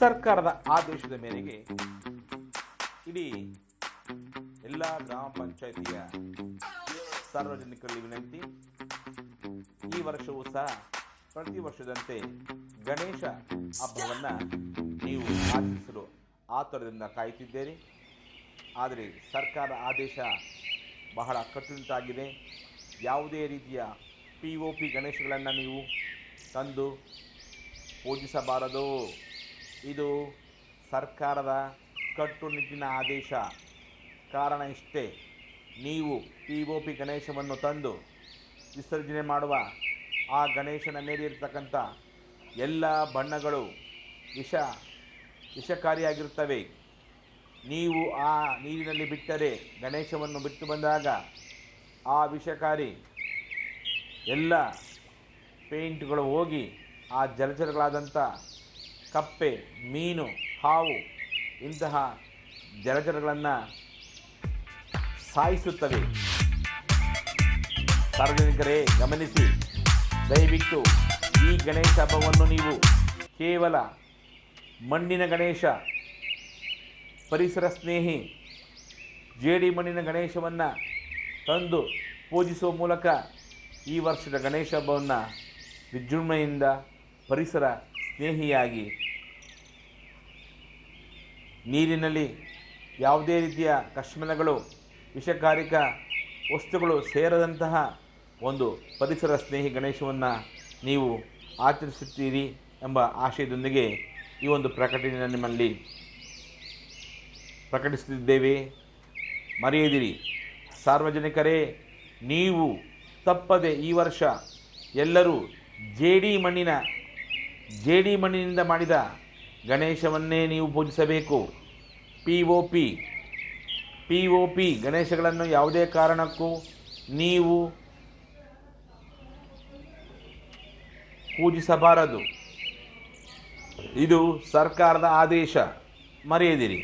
ಸರ್ಕಾರದ ಆದೇಶದ ಮೇರೆಗೆ ಇಡೀ ಎಲ್ಲ ಗ್ರಾಮ ಪಂಚಾಯಿತಿಯ ಸಾರ್ವಜನಿಕರಲ್ಲಿ ವಿನಂತಿ, ಈ ವರ್ಷವೂ ಸಹ ಪ್ರತಿ ವರ್ಷದಂತೆ ಗಣೇಶ ಹಬ್ಬವನ್ನು ನೀವು ಆಚರಿಸಲು ಆತುರದಿಂದ ಕಾಯುತ್ತಿದ್ದೀರಿ. ಆದರೆ ಸರ್ಕಾರ ಆದೇಶ ಬಹಳ ಕಟ್ಟುನಿಟ್ಟಾಗಿದೆ. ಯಾವುದೇ ರೀತಿಯ POP ಗಣೇಶಗಳನ್ನು ನೀವು ತಂದು ಪೂಜಿಸಬಾರದು. ಇದು ಸರ್ಕಾರದ ಕಟ್ಟುನಿಟ್ಟಿನ ಆದೇಶ. ಕಾರಣ ಇಷ್ಟೇ, ನೀವು POP ಗಣೇಶವನ್ನು ತಂದು ವಿಸರ್ಜನೆ ಮಾಡುವ ಆ ಗಣೇಶನ ಮೇಲೆ ಇರತಕ್ಕಂಥ ಎಲ್ಲ ಬಣ್ಣಗಳು ವಿಷಕಾರಿಯಾಗಿರುತ್ತವೆ. ನೀವು ಆ ನೀರಿನಲ್ಲಿ ಬಿಟ್ಟರೆ, ಗಣೇಶವನ್ನು ಬಿಟ್ಟು ಬಂದಾಗ ಆ ವಿಷಕಾರಿ ಎಲ್ಲ ಪೇಂಟ್ಗಳು ಹೋಗಿ ಆ ಜಲಚರಗಳಾದಂಥ ಕಪ್ಪೆ, ಮೀನು, ಹಾವು ಇಂತಹ ಜಲಚರಗಳನ್ನು ಸಾಯಿಸುತ್ತವೆ. ಸಾರ್ವಜನಿಕರೇ ಗಮನಿಸಿ, ದಯವಿಟ್ಟು ಈ ಗಣೇಶ ಹಬ್ಬವನ್ನು ನೀವು ಕೇವಲ ಮಣ್ಣಿನ ಗಣೇಶ, ಪರಿಸರ ಸ್ನೇಹಿ ಜೇಡಿ ಮಣ್ಣಿನ ಗಣೇಶವನ್ನು ತಂದು ಪೂಜಿಸುವ ಮೂಲಕ ಈ ವರ್ಷದ ಗಣೇಶ ಹಬ್ಬವನ್ನು ವಿಜೃಂಭಣೆಯಿಂದ ಪರಿಸರ ಸ್ನೇಹಿಯಾಗಿ, ನೀರಿನಲ್ಲಿ ಯಾವುದೇ ರೀತಿಯ ಕಶ್ಮಲಗಳು, ವಿಷಕಾರಕ ವಸ್ತುಗಳು ಸೇರದಂತಹ ಒಂದು ಪರಿಸರ ಸ್ನೇಹಿ ಗಣೇಶವನ್ನು ನೀವು ಆಚರಿಸುತ್ತೀರಿ ಎಂಬ ಆಶಯದೊಂದಿಗೆ ಈ ಒಂದು ಪ್ರಕಟಣೆಯನ್ನು ನಿಮ್ಮಲ್ಲಿ ಪ್ರಕಟಿಸುತ್ತಿದ್ದೇವೆ. ಮರೆಯದಿರಿ ಸಾರ್ವಜನಿಕರೇ, ನೀವು ತಪ್ಪದೆ ಈ ವರ್ಷ ಎಲ್ಲರೂ ಜೇಡಿ ಮಣ್ಣಿನಿಂದ ಮಾಡಿದ ಗಣೇಶವನ್ನೇ ನೀವು ಪೂಜಿಸಬೇಕು. POP ಗಣೇಶಗಳನ್ನು ಯಾವುದೇ ಕಾರಣಕ್ಕೂ ನೀವು ಪೂಜಿಸಬಾರದು. ಇದು ಸರ್ಕಾರದ ಆದೇಶ, ಮರೆಯದಿರಿ.